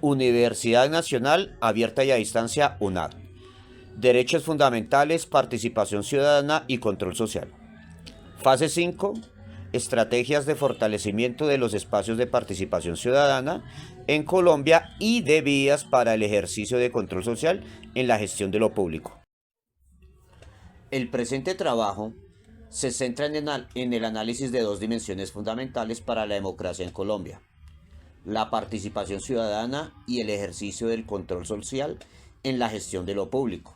Universidad Nacional Abierta y a Distancia, UNAD. Derechos fundamentales, participación ciudadana y control social. Fase 5. Estrategias de fortalecimiento de los espacios de participación ciudadana en Colombia y de vías para el ejercicio de control social en la gestión de lo público. El presente trabajo se centra en el análisis de dos dimensiones fundamentales para la democracia en Colombia: la participación ciudadana y el ejercicio del control social en la gestión de lo público.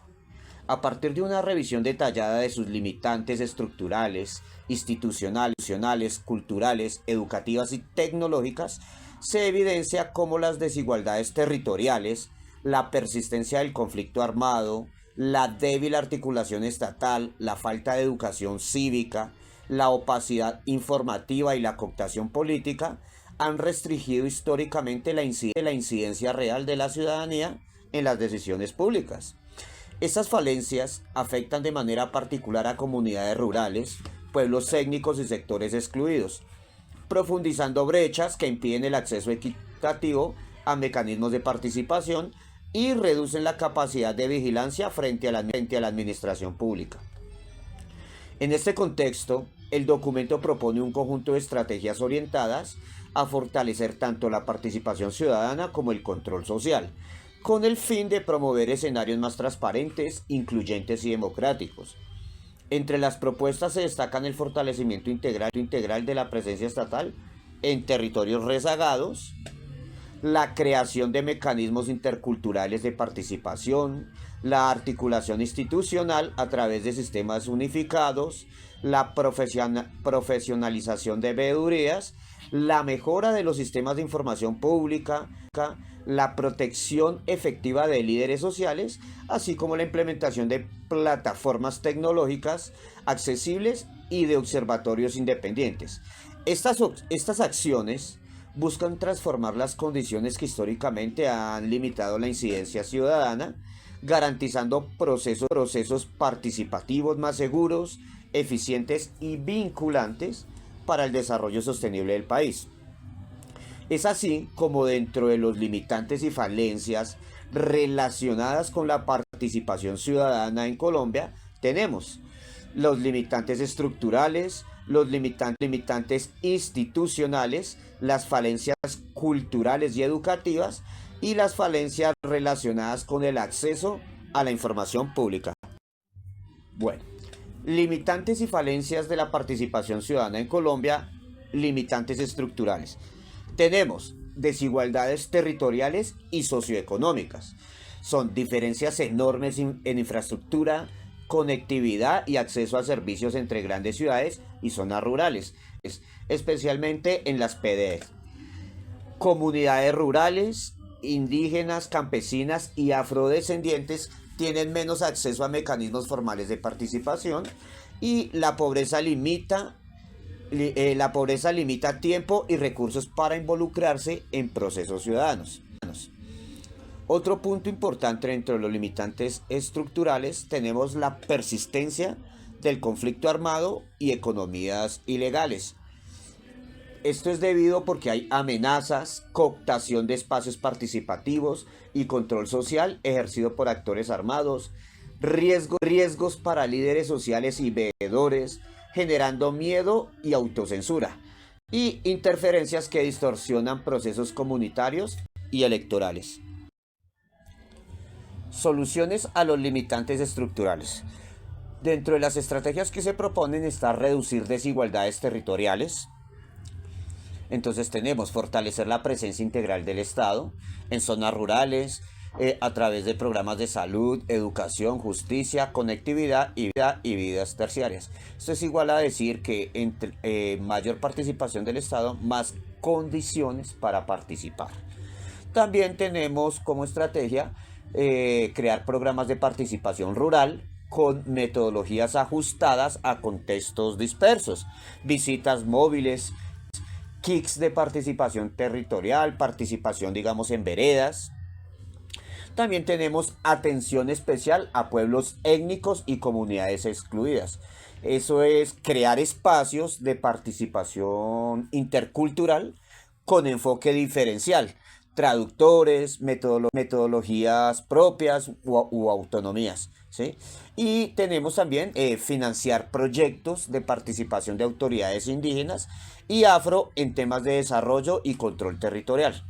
A partir de una revisión detallada de sus limitantes estructurales, institucionales, culturales, educativas y tecnológicas, se evidencia cómo las desigualdades territoriales, la persistencia del conflicto armado, la débil articulación estatal, la falta de educación cívica, la opacidad informativa y la cooptación política han restringido históricamente la incidencia real de la ciudadanía en las decisiones públicas. Estas falencias afectan de manera particular a comunidades rurales, pueblos étnicos y sectores excluidos, profundizando brechas que impiden el acceso equitativo a mecanismos de participación y reducen la capacidad de vigilancia frente a la administración pública. En este contexto, el documento propone un conjunto de estrategias orientadas a fortalecer tanto la participación ciudadana como el control social, con el fin de promover escenarios más transparentes, incluyentes y democráticos. Entre las propuestas se destacan el fortalecimiento integral de la presencia estatal en territorios rezagados, la creación de mecanismos interculturales de participación, la articulación institucional a través de sistemas unificados, la profesionalización de veedurías, la mejora de los sistemas de información pública, la protección efectiva de líderes sociales, así como la implementación de plataformas tecnológicas accesibles y de observatorios independientes. Estas acciones buscan transformar las condiciones que históricamente han limitado la incidencia ciudadana, garantizando procesos participativos más seguros, eficientes y vinculantes para el desarrollo sostenible del país. Es así como dentro de los limitantes y falencias relacionadas con la participación ciudadana en Colombia tenemos los limitantes estructurales, los limitantes institucionales, las falencias culturales y educativas y las falencias relacionadas con el acceso a la información pública. Bueno, limitantes y falencias de la participación ciudadana en Colombia, limitantes estructurales. Tenemos desigualdades territoriales y socioeconómicas. Son diferencias enormes en infraestructura, conectividad y acceso a servicios entre grandes ciudades y zonas rurales, especialmente en las PDE. Comunidades rurales, indígenas, campesinas y afrodescendientes tienen menos acceso a mecanismos formales de participación y la pobreza limita tiempo y recursos para involucrarse en procesos ciudadanos. Otro punto importante dentro de los limitantes estructurales tenemos la persistencia del conflicto armado y economías ilegales. Esto es debido porque hay amenazas, cooptación de espacios participativos y control social ejercido por actores armados, riesgos para líderes sociales y veedores, generando miedo y autocensura, y interferencias que distorsionan procesos comunitarios y electorales. Soluciones a los limitantes estructurales. Dentro de las estrategias que se proponen está reducir desigualdades territoriales. Entonces tenemos fortalecer la presencia integral del Estado en zonas rurales, a través de programas de salud, educación, justicia, conectividad y vidas terciarias. Esto es igual a decir que entre mayor participación del Estado, más condiciones para participar. También tenemos como estrategia crear programas de participación rural con metodologías ajustadas a contextos dispersos, visitas móviles, kits de participación territorial, participación digamos en veredas. También tenemos atención especial a pueblos étnicos y comunidades excluidas. Eso es crear espacios de participación intercultural con enfoque diferencial, traductores, metodologías propias u autonomías, ¿sí? Y tenemos también financiar proyectos de participación de autoridades indígenas y afro en temas de desarrollo y control territorial.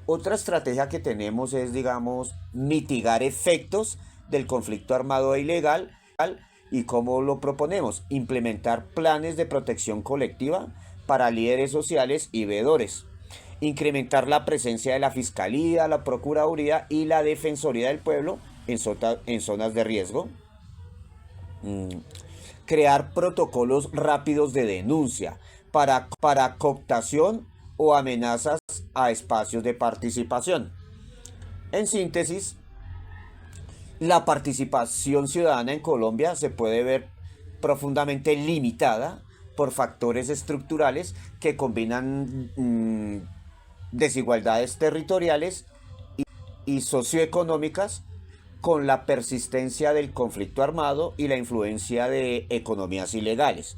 Otra estrategia que tenemos es, digamos, mitigar efectos del conflicto armado e ilegal. ¿Y cómo lo proponemos? Implementar planes de protección colectiva para líderes sociales y veedores. Incrementar la presencia de la Fiscalía, la Procuraduría y la Defensoría del Pueblo en zonas de riesgo. Crear protocolos rápidos de denuncia para cooptación o amenazas a espacios de participación. En síntesis, la participación ciudadana en Colombia se puede ver profundamente limitada por factores estructurales que combinan desigualdades territoriales y socioeconómicas con la persistencia del conflicto armado y la influencia de economías ilegales.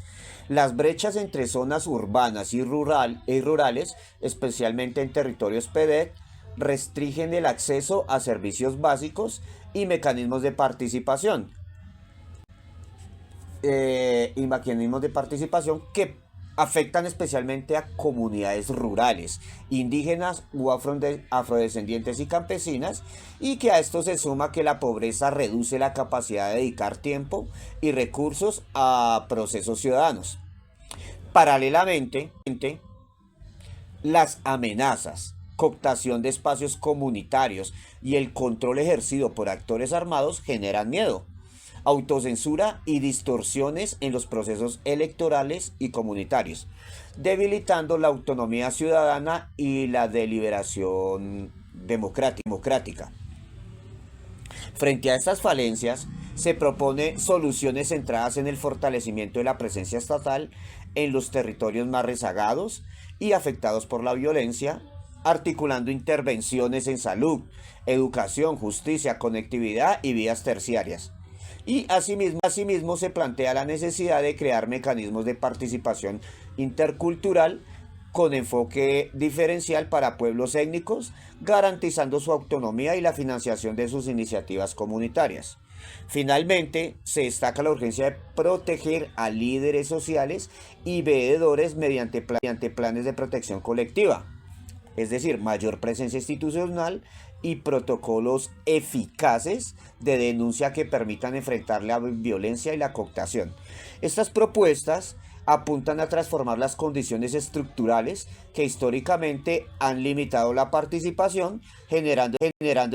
Las brechas entre zonas urbanas y rurales, especialmente en territorios PEDEC, restringen el acceso a servicios básicos y mecanismos de participación. Que afectan especialmente a comunidades rurales, indígenas u afrodescendientes y campesinas, y que a esto se suma que la pobreza reduce la capacidad de dedicar tiempo y recursos a procesos ciudadanos. Paralelamente, las amenazas, cooptación de espacios comunitarios y el control ejercido por actores armados generan miedo, autocensura y distorsiones en los procesos electorales y comunitarios, debilitando la autonomía ciudadana y la deliberación democrática. Frente a estas falencias, se propone soluciones centradas en el fortalecimiento de la presencia estatal en los territorios más rezagados y afectados por la violencia, articulando intervenciones en salud, educación, justicia, conectividad y vías terciarias. Y asimismo se plantea la necesidad de crear mecanismos de participación intercultural con enfoque diferencial para pueblos étnicos, garantizando su autonomía y la financiación de sus iniciativas comunitarias. Finalmente, se destaca la urgencia de proteger a líderes sociales y veedores mediante planes de protección colectiva, es decir, mayor presencia institucional y protocolos eficaces de denuncia que permitan enfrentar la violencia y la cooptación. Estas propuestas apuntan a transformar las condiciones estructurales que históricamente han limitado la participación, generando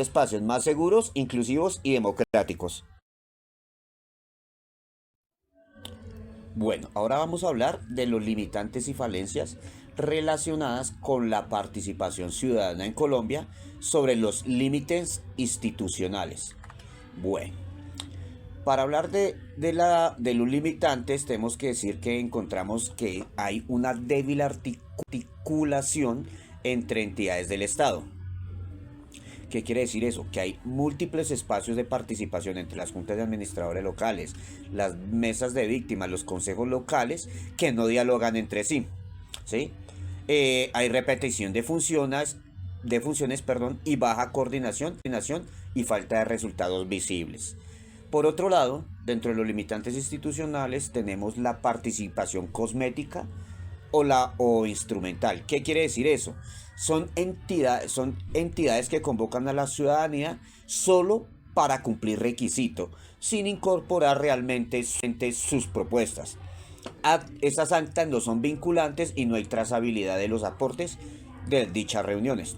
espacios más seguros, inclusivos y democráticos. Bueno, ahora vamos a hablar de los limitantes y falencias relacionadas con la participación ciudadana en Colombia sobre los límites institucionales. Bueno, para hablar de los limitantes tenemos que decir que encontramos que hay una débil articulación entre entidades del Estado. ¿Qué quiere decir eso? Que hay múltiples espacios de participación entre las juntas de administradores locales, las mesas de víctimas, los consejos locales que no dialogan entre sí, ¿sí? Hay repetición de funciones, y baja coordinación y falta de resultados visibles. Por otro lado, dentro de los limitantes institucionales tenemos la participación cosmética o instrumental. ¿Qué quiere decir eso? Son entidades que convocan a la ciudadanía solo para cumplir requisito, sin incorporar realmente sus propuestas. Estas actas no son vinculantes y no hay trazabilidad de los aportes de dichas reuniones.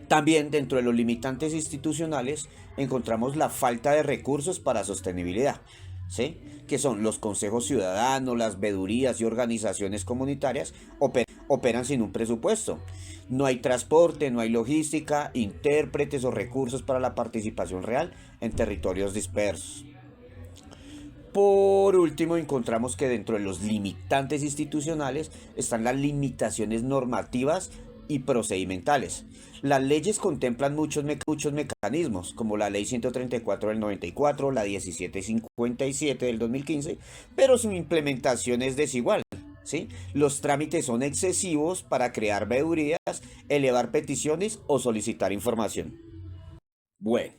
También dentro de los limitantes institucionales encontramos la falta de recursos para sostenibilidad, ¿sí? Que son los consejos ciudadanos, las veedurías y organizaciones comunitarias operan sin un presupuesto. No hay transporte, no hay logística, intérpretes o recursos para la participación real en territorios dispersos. Por último, encontramos que dentro de los limitantes institucionales están las limitaciones normativas y procedimentales. Las leyes contemplan muchos mecanismos, como la Ley 134 del 94, la 1757 del 2015, pero su implementación es desigual, ¿sí? Los trámites son excesivos para crear veedurías, elevar peticiones o solicitar información. Bueno,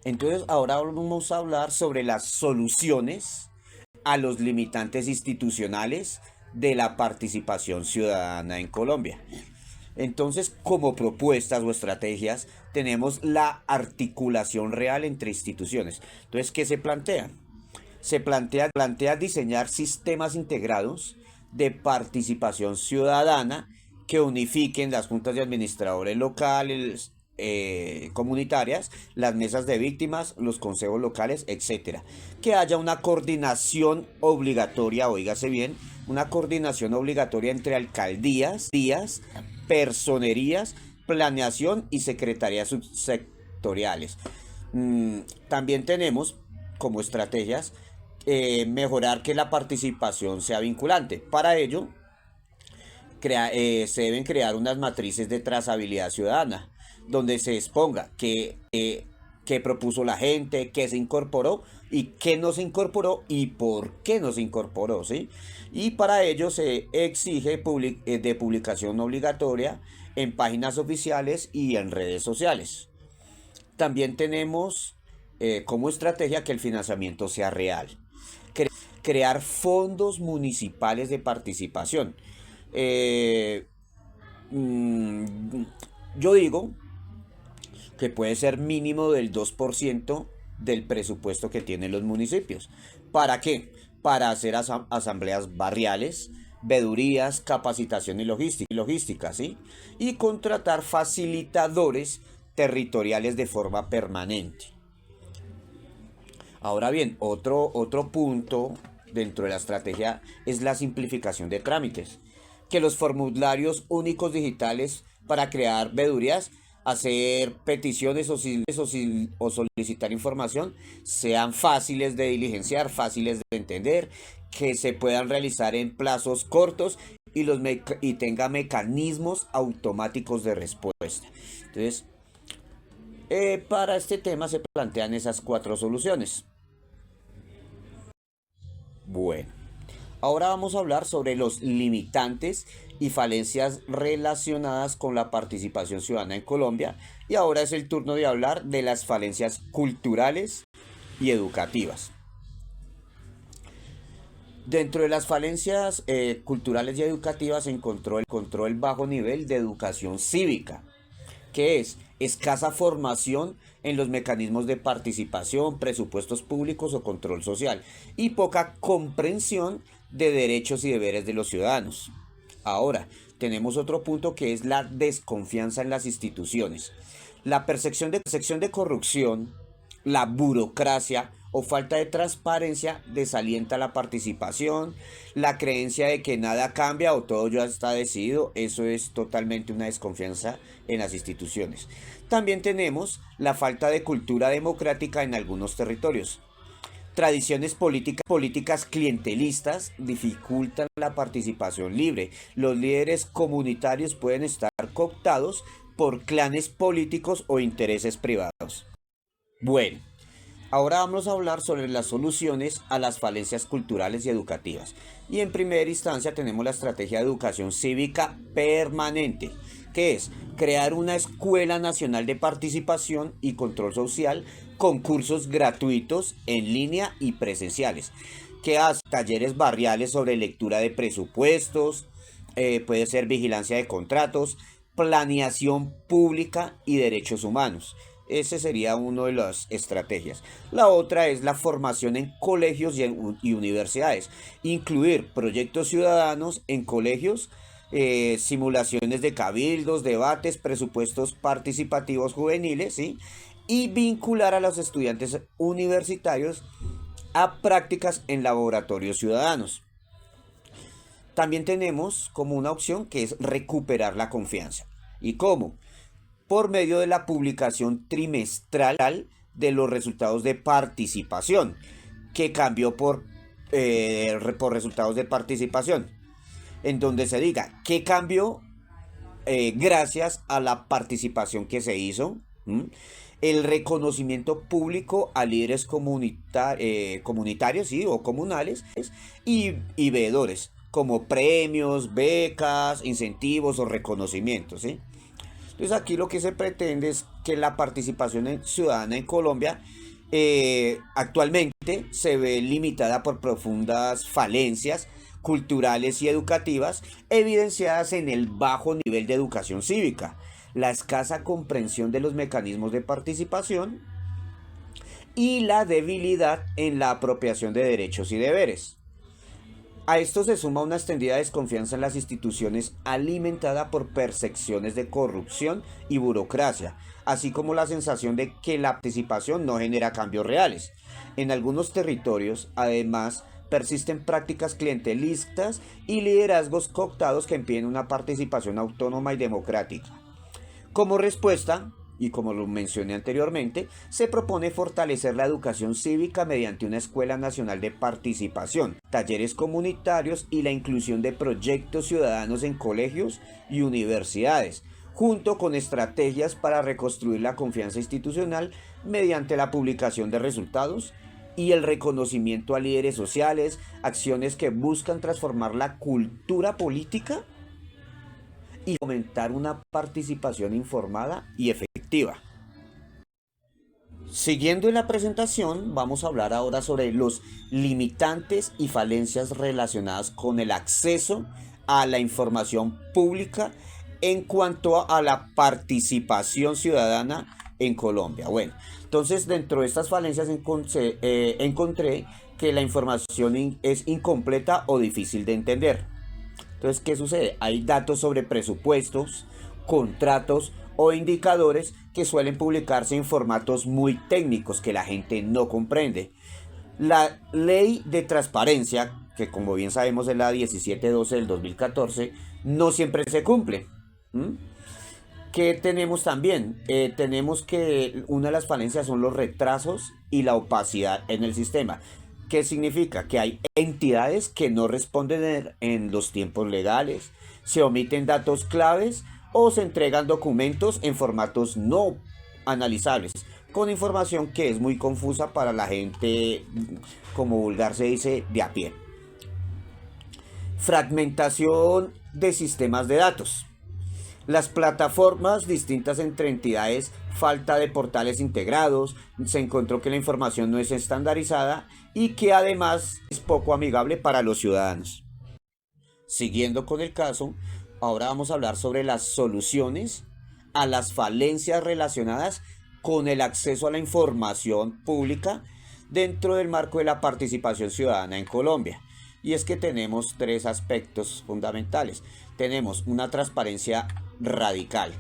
entonces ahora vamos a hablar sobre las soluciones a los limitantes institucionales de la participación ciudadana en Colombia. Entonces, como propuestas o estrategias, tenemos la articulación real entre instituciones. Entonces, ¿qué se plantea? Se plantea diseñar sistemas integrados de participación ciudadana que unifiquen las juntas de administradores locales, comunitarias, las mesas de víctimas, los consejos locales, etcétera. Que haya una coordinación obligatoria, oígase bien, una coordinación obligatoria entre alcaldías, personerías, planeación y secretarías subsectoriales. También tenemos como estrategias mejorar que la participación sea vinculante. Para ello, se deben crear unas matrices de trazabilidad ciudadana, donde se exponga qué propuso la gente, qué se incorporó y qué no se incorporó y por qué no se incorporó, ¿sí? Y para ello se exige de publicación obligatoria en páginas oficiales y en redes sociales. También tenemos como estrategia que el financiamiento sea real. Crear fondos municipales de participación. Eh, mm, yo digo que puede ser mínimo del 2% del presupuesto que tienen los municipios. ¿Para qué? Para hacer asambleas barriales, vedurías, capacitación y logística, ¿sí? Y contratar facilitadores territoriales de forma permanente. Ahora bien, otro punto dentro de la estrategia es la simplificación de trámites. Que los formularios únicos digitales para crear vedurías, hacer peticiones o solicitar información sean fáciles de diligenciar, fáciles de entender, que se puedan realizar en plazos cortos y tenga mecanismos automáticos de respuesta. Entonces, para este tema se plantean esas 4 soluciones. Bueno, ahora vamos a hablar sobre los limitantes y falencias relacionadas con la participación ciudadana en Colombia. Y ahora es el turno de hablar de las falencias culturales y educativas. Dentro de las falencias culturales y educativas se encontró el bajo nivel de educación cívica, que es escasa formación en los mecanismos de participación, presupuestos públicos o control social, y poca comprensión de derechos y deberes de los ciudadanos. Ahora, tenemos otro punto que es la desconfianza en las instituciones. La percepción de corrupción, la burocracia o falta de transparencia desalienta la participación, la creencia de que nada cambia o todo ya está decidido, eso es totalmente una desconfianza en las instituciones. También tenemos la falta de cultura democrática en algunos territorios. Tradiciones políticas clientelistas dificultan la participación libre. Los líderes comunitarios pueden estar cooptados por clanes políticos o intereses privados. Bueno, ahora vamos a hablar sobre las soluciones a las falencias culturales y educativas. Y en primera instancia tenemos la estrategia de educación cívica permanente, que es crear una escuela nacional de participación y control social con cursos gratuitos en línea y presenciales, que hace talleres barriales sobre lectura de presupuestos, puede ser vigilancia de contratos, planeación pública y derechos humanos. Ese sería una de las estrategias. La otra es la formación en colegios y universidades. Incluir proyectos ciudadanos en colegios, simulaciones de cabildos, debates, presupuestos participativos juveniles, ¿sí? Y vincular a los estudiantes universitarios a prácticas en laboratorios ciudadanos. También tenemos como una opción que es recuperar la confianza. ¿Y cómo? Por medio de la publicación trimestral de los resultados de participación, que cambió por resultados de participación, en donde se diga qué cambió gracias a la participación que se hizo, el reconocimiento público a líderes comunitarios, ¿sí? O comunales y veedores, como premios, becas, incentivos o reconocimientos, ¿sí? Entonces aquí lo que se pretende es que la participación ciudadana en Colombia actualmente se ve limitada por profundas falencias culturales y educativas evidenciadas en el bajo nivel de educación cívica, la escasa comprensión de los mecanismos de participación y la debilidad en la apropiación de derechos y deberes. A esto se suma una extendida desconfianza en las instituciones alimentada por percepciones de corrupción y burocracia, así como la sensación de que la participación no genera cambios reales. En algunos territorios, además, persisten prácticas clientelistas y liderazgos cooptados que impiden una participación autónoma y democrática. Como respuesta, y como lo mencioné anteriormente, se propone fortalecer la educación cívica mediante una Escuela Nacional de Participación, talleres comunitarios y la inclusión de proyectos ciudadanos en colegios y universidades, junto con estrategias para reconstruir la confianza institucional mediante la publicación de resultados y el reconocimiento a líderes sociales, acciones que buscan transformar la cultura política y fomentar una participación informada y efectiva. Siguiendo en la presentación, vamos a hablar ahora sobre los limitantes y falencias relacionadas con el acceso a la información pública en cuanto a la participación ciudadana en Colombia. Bueno, entonces dentro de estas falencias encontré que la información es incompleta o difícil de entender. Entonces, ¿qué sucede? Hay datos sobre presupuestos, contratos o indicadores que suelen publicarse en formatos muy técnicos que la gente no comprende. La ley de transparencia, que como bien sabemos es la 1712 del 2014, no siempre se cumple. ¿Qué tenemos también? Tenemos que una de las falencias son los retrasos y la opacidad en el sistema. ¿Qué significa? Que hay entidades que no responden en los tiempos legales, se omiten datos claves o se entregan documentos en formatos no analizables, con información que es muy confusa para la gente, como vulgar se dice, de a pie. Fragmentación de sistemas de datos. Las plataformas distintas entre entidades, falta de portales integrados, se encontró que la información no es estandarizada y que además es poco amigable para los ciudadanos. Siguiendo con el caso, ahora vamos a hablar sobre las soluciones a las falencias relacionadas con el acceso a la información pública dentro del marco de la participación ciudadana en Colombia. Y es que tenemos tres aspectos fundamentales. Tenemos una transparencia radical.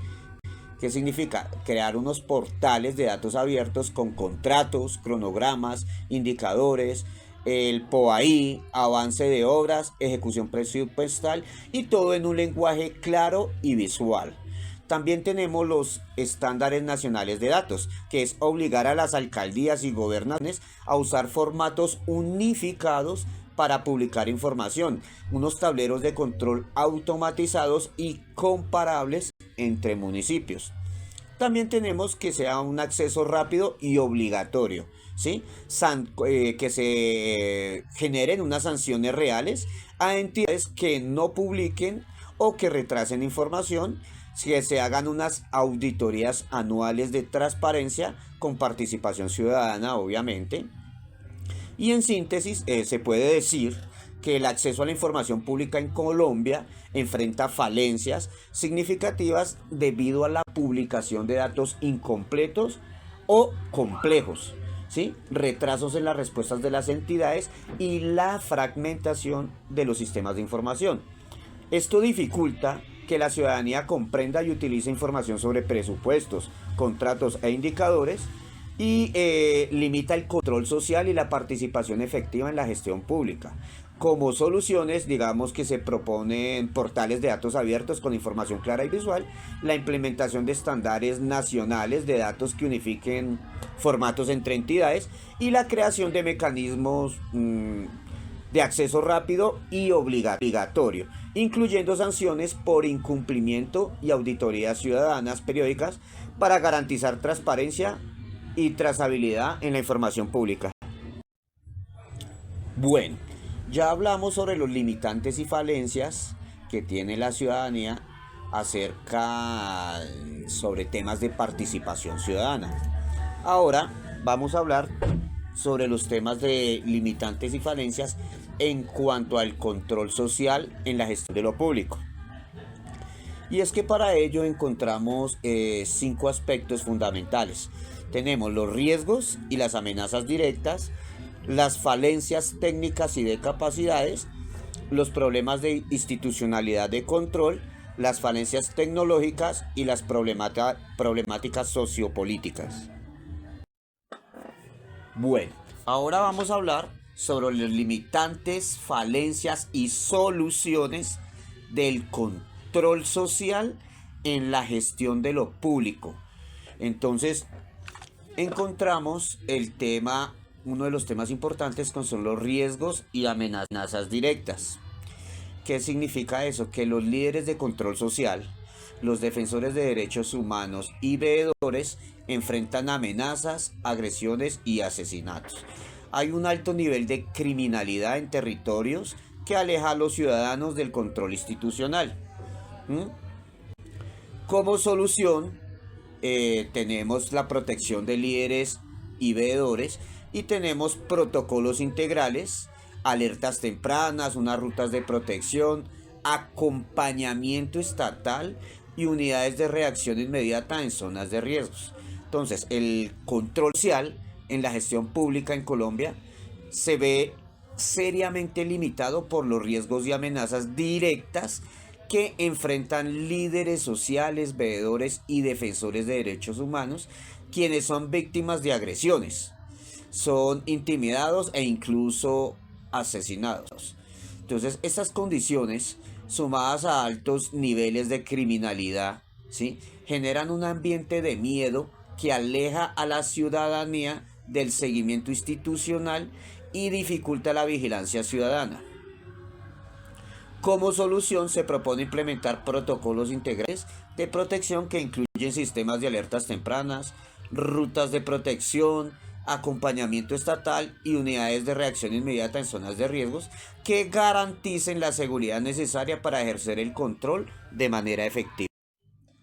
¿Qué significa? Crear unos portales de datos abiertos con contratos, cronogramas, indicadores, el POAI, avance de obras, ejecución presupuestal y todo en un lenguaje claro y visual. También tenemos los estándares nacionales de datos, que es obligar a las alcaldías y gobernaciones a usar formatos unificados para publicar información, unos tableros de control automatizados y comparables entre municipios. También tenemos que sea un acceso rápido y obligatorio, ¿sí? Que se generen unas sanciones reales a entidades que no publiquen o que retrasen información, que se hagan unas auditorías anuales de transparencia con participación ciudadana, obviamente. Y en síntesis, se puede decir que el acceso a la información pública en Colombia enfrenta falencias significativas debido a la publicación de datos incompletos o complejos, ¿sí? Retrasos en las respuestas de las entidades y la fragmentación de los sistemas de información. Esto dificulta que la ciudadanía comprenda y utilice información sobre presupuestos, contratos e indicadores y limita el control social y la participación efectiva en la gestión pública. Como soluciones, digamos que se proponen portales de datos abiertos con información clara y visual, la implementación de estándares nacionales de datos que unifiquen formatos entre entidades y la creación de mecanismos de acceso rápido y obligatorio, incluyendo sanciones por incumplimiento y auditorías ciudadanas periódicas para garantizar transparencia y trazabilidad en la información pública. Bueno, Ya hablamos sobre los limitantes y falencias que tiene la ciudadanía acerca sobre temas de participación ciudadana. Ahora vamos a hablar sobre los temas de limitantes y falencias en cuanto al control social en la gestión de lo público. Y es que para ello encontramos 5 aspectos fundamentales. Tenemos los riesgos y las amenazas directas, las falencias técnicas y de capacidades, los problemas de institucionalidad de control, las falencias tecnológicas y las problemáticas sociopolíticas. Bueno, ahora vamos a hablar sobre los limitantes, falencias y soluciones del control social en la gestión de lo público. Entonces, encontramos uno de los temas importantes que son los riesgos y amenazas directas. ¿Qué significa eso? Que los líderes de control social, los defensores de derechos humanos y veedores enfrentan amenazas, agresiones y asesinatos. Hay un alto nivel de criminalidad en territorios que aleja a los ciudadanos del control institucional. Como solución, tenemos la protección de líderes y veedores y tenemos protocolos integrales, alertas tempranas, unas rutas de protección, acompañamiento estatal y unidades de reacción inmediata en zonas de riesgos. Entonces, el control social en la gestión pública en Colombia se ve seriamente limitado por los riesgos y amenazas directas que enfrentan líderes sociales, veedores y defensores de derechos humanos, quienes son víctimas de agresiones, son intimidados e incluso asesinados. Entonces, estas condiciones, sumadas a altos niveles de criminalidad, ¿sí?, generan un ambiente de miedo que aleja a la ciudadanía del seguimiento institucional y dificulta la vigilancia ciudadana. Como solución, se propone implementar protocolos integrales de protección que incluyen sistemas de alertas tempranas, rutas de protección, acompañamiento estatal y unidades de reacción inmediata en zonas de riesgos que garanticen la seguridad necesaria para ejercer el control de manera efectiva.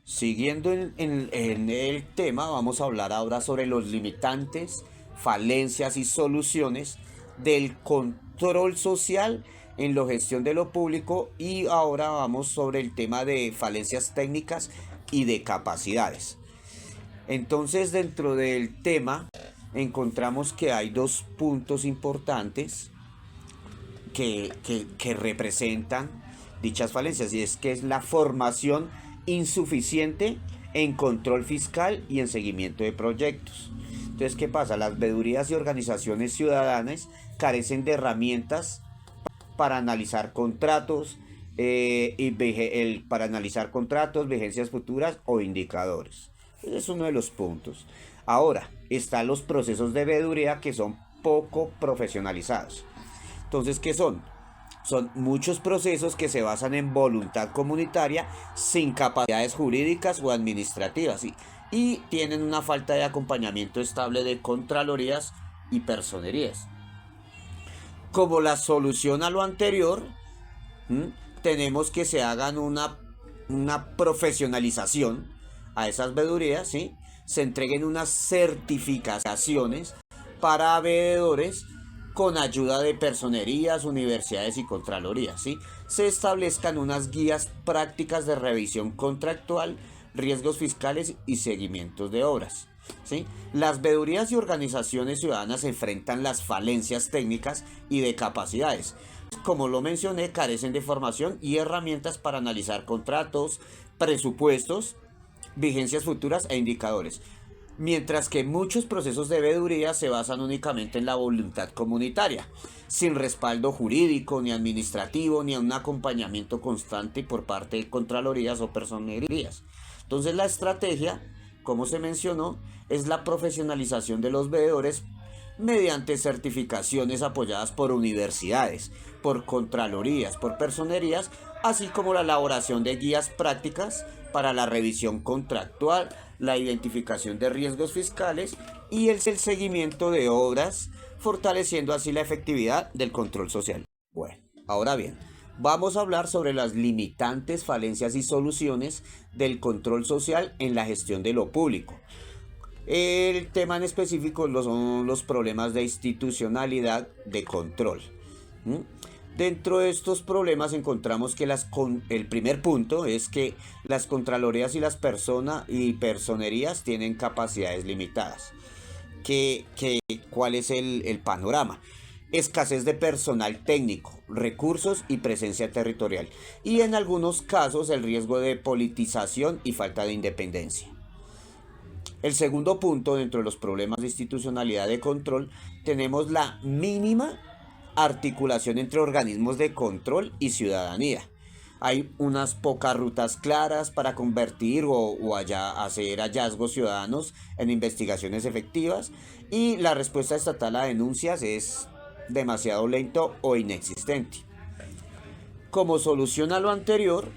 Siguiendo en el tema, vamos a hablar ahora sobre los limitantes, falencias y soluciones del control social en la gestión de lo público, y ahora vamos sobre el tema de falencias técnicas y de capacidades. Entonces, dentro del tema encontramos que hay 2 puntos importantes que representan dichas falencias, y es que es la formación insuficiente en control fiscal y en seguimiento de proyectos. Entonces, ¿qué pasa? Las veedurías y organizaciones ciudadanas carecen de herramientas para analizar contratos, vigencias futuras o indicadores. Ese es uno de los puntos. Ahora, están los procesos de veeduría que son poco profesionalizados. Entonces, ¿qué son? Son muchos procesos que se basan en voluntad comunitaria sin capacidades jurídicas o administrativas, ¿sí?, y tienen una falta de acompañamiento estable de contralorías y personerías. Como la solución a lo anterior, tenemos que se hagan una profesionalización a esas veedurías, ¿sí?, se entreguen unas certificaciones para veedores con ayuda de personerías, universidades y contralorías, ¿sí?, se establezcan unas guías prácticas de revisión contractual, riesgos fiscales y seguimientos de obras, ¿sí? Las veedurías y organizaciones ciudadanas enfrentan las falencias técnicas y de capacidades. Como lo mencioné, carecen de formación y herramientas para analizar contratos, presupuestos, vigencias futuras e indicadores. Mientras que muchos procesos de veeduría se basan únicamente en la voluntad comunitaria, sin respaldo jurídico, ni administrativo, ni un acompañamiento constante por parte de contralorías o personerías. Entonces, la estrategia, como se mencionó, es la profesionalización de los veedores mediante certificaciones apoyadas por universidades, por contralorías, por personerías, así como la elaboración de guías prácticas para la revisión contractual, la identificación de riesgos fiscales y el seguimiento de obras, fortaleciendo así la efectividad del control social. Bueno, ahora bien, vamos a hablar sobre las limitantes, falencias y soluciones del control social en la gestión de lo público. El tema en específico son los problemas de institucionalidad de control. ¿Mm? Dentro de estos problemas encontramos que el primer punto es que las contralorías y las personerías tienen capacidades limitadas. ¿Cuál es el panorama? Escasez de personal técnico, recursos y presencia territorial. Y en algunos casos el riesgo de politización y falta de independencia. El segundo punto dentro de los problemas de institucionalidad de control tenemos la mínima articulación entre organismos de control y ciudadanía. Hay unas pocas rutas claras para convertir o hacer hallazgos ciudadanos en investigaciones efectivas y la respuesta estatal a denuncias es demasiado lento o inexistente. Como solución a lo anterior,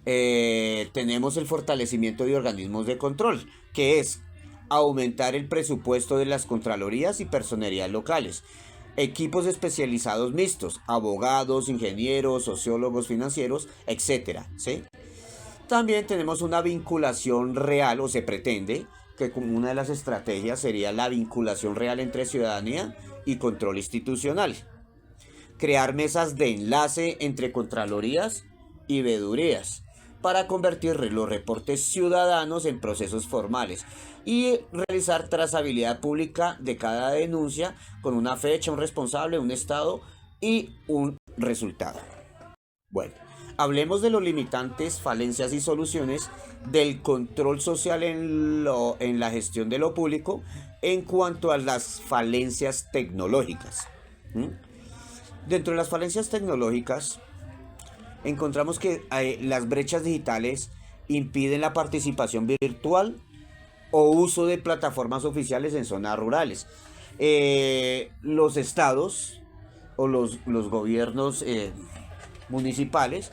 tenemos el fortalecimiento de organismos de control, que es aumentar el presupuesto de las contralorías y personerías locales, equipos especializados mixtos, abogados, ingenieros, sociólogos financieros, etcétera, ¿sí? También tenemos una vinculación real, o se pretende que como una de las estrategias sería la vinculación real entre ciudadanía y control institucional. Crear mesas de enlace entre contralorías y veedurías para convertir los reportes ciudadanos en procesos formales y realizar trazabilidad pública de cada denuncia con una fecha, un responsable, un estado y un resultado. Bueno, hablemos de los limitantes, falencias y soluciones del control social en la gestión de lo público en cuanto a las falencias tecnológicas. Dentro de las falencias tecnológicas encontramos que las brechas digitales impiden la participación virtual o uso de plataformas oficiales en zonas rurales. Los estados o los gobiernos municipales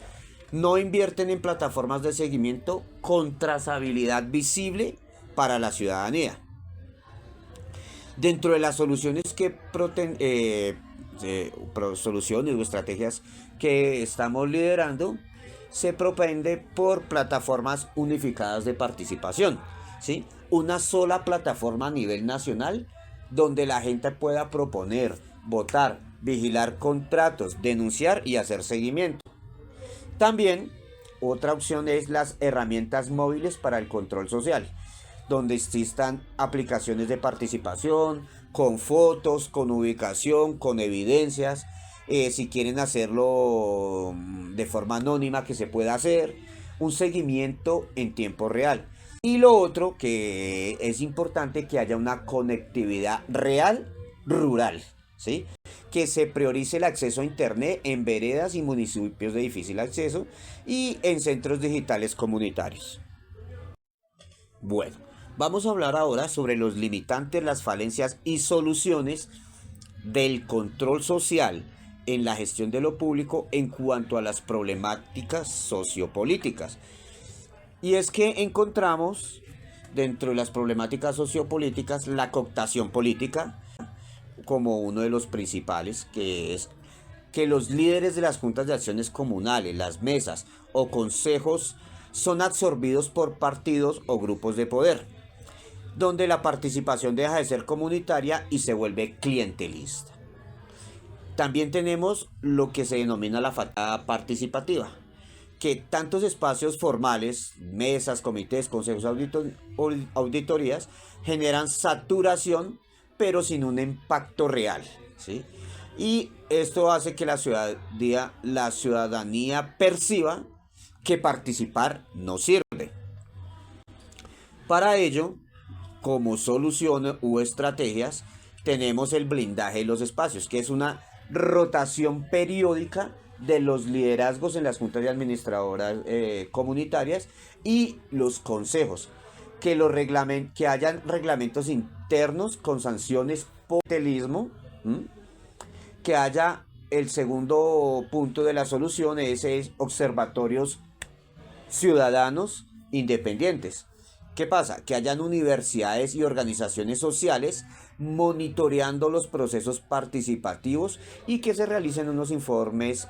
no invierten en plataformas de seguimiento con trazabilidad visible para la ciudadanía. Dentro de las soluciones soluciones o estrategias que estamos liderando, se propende por plataformas unificadas de participación, ¿sí? Una sola plataforma a nivel nacional donde la gente pueda proponer, votar, vigilar contratos, denunciar y hacer seguimiento. También otra opción es las herramientas móviles para el control social, donde existan aplicaciones de participación, con fotos, con ubicación, con evidencias. Si quieren hacerlo de forma anónima, que se pueda hacer, un seguimiento en tiempo real. Y lo otro que es importante, que haya una conectividad real rural, ¿sí? Que se priorice el acceso a internet en veredas y municipios de difícil acceso y en centros digitales comunitarios. Bueno, vamos a hablar ahora sobre los limitantes, las falencias y soluciones del control social en la gestión de lo público en cuanto a las problemáticas sociopolíticas. Y es que encontramos dentro de las problemáticas sociopolíticas la cooptación política como uno de los principales, que es que los líderes de las juntas de acciones comunales, las mesas o consejos son absorbidos por partidos o grupos de poder, donde la participación deja de ser comunitaria y se vuelve clientelista. También tenemos lo que se denomina la falta participativa, que tantos espacios formales, mesas, comités, consejos, auditorías, generan saturación, pero sin un impacto real, ¿sí? Y esto hace que la ciudadanía perciba que participar no sirve. Para ello, como solución u estrategias, tenemos el blindaje de los espacios, que es una rotación periódica de los liderazgos en las juntas de administradoras comunitarias y los consejos, que hayan reglamentos internos con sanciones por clientelismo, que haya el segundo punto de la solución, es observatorios ciudadanos independientes, ¿Qué pasa? Que hayan universidades y organizaciones sociales monitoreando los procesos participativos y que se realicen unos informes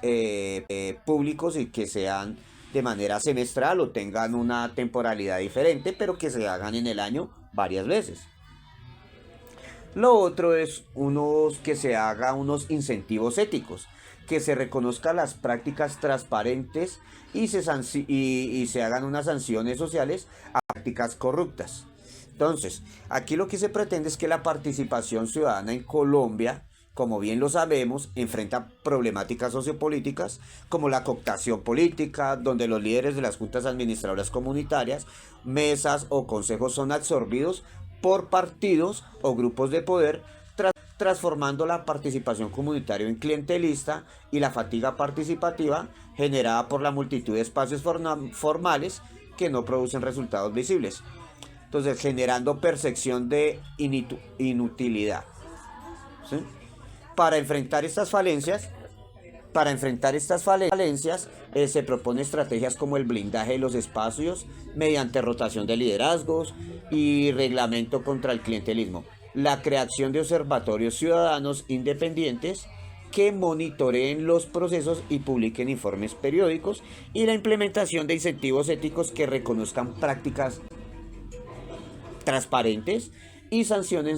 públicos y que sean de manera semestral o tengan una temporalidad diferente, pero que se hagan en el año varias veces. Lo otro es que se haga unos incentivos éticos, que se reconozcan las prácticas transparentes y se hagan unas sanciones sociales a prácticas corruptas. Entonces, aquí lo que se pretende es que la participación ciudadana en Colombia, como bien lo sabemos, enfrenta problemáticas sociopolíticas como la cooptación política, donde los líderes de las juntas administradoras comunitarias, mesas o consejos son absorbidos por partidos o grupos de poder, transformando la participación comunitaria en clientelista y la fatiga participativa generada por la multitud de espacios formales que no producen resultados visibles. Entonces, generando percepción de inutilidad. ¿Sí? Para enfrentar estas falencias, se propone estrategias como el blindaje de los espacios mediante rotación de liderazgos y reglamento contra el clientelismo, la creación de observatorios ciudadanos independientes que monitoreen los procesos y publiquen informes periódicos y la implementación de incentivos éticos que reconozcan prácticas transparentes y sancionen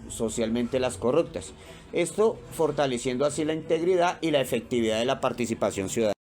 socialmente las corruptas. Esto fortaleciendo así la integridad y la efectividad de la participación ciudadana.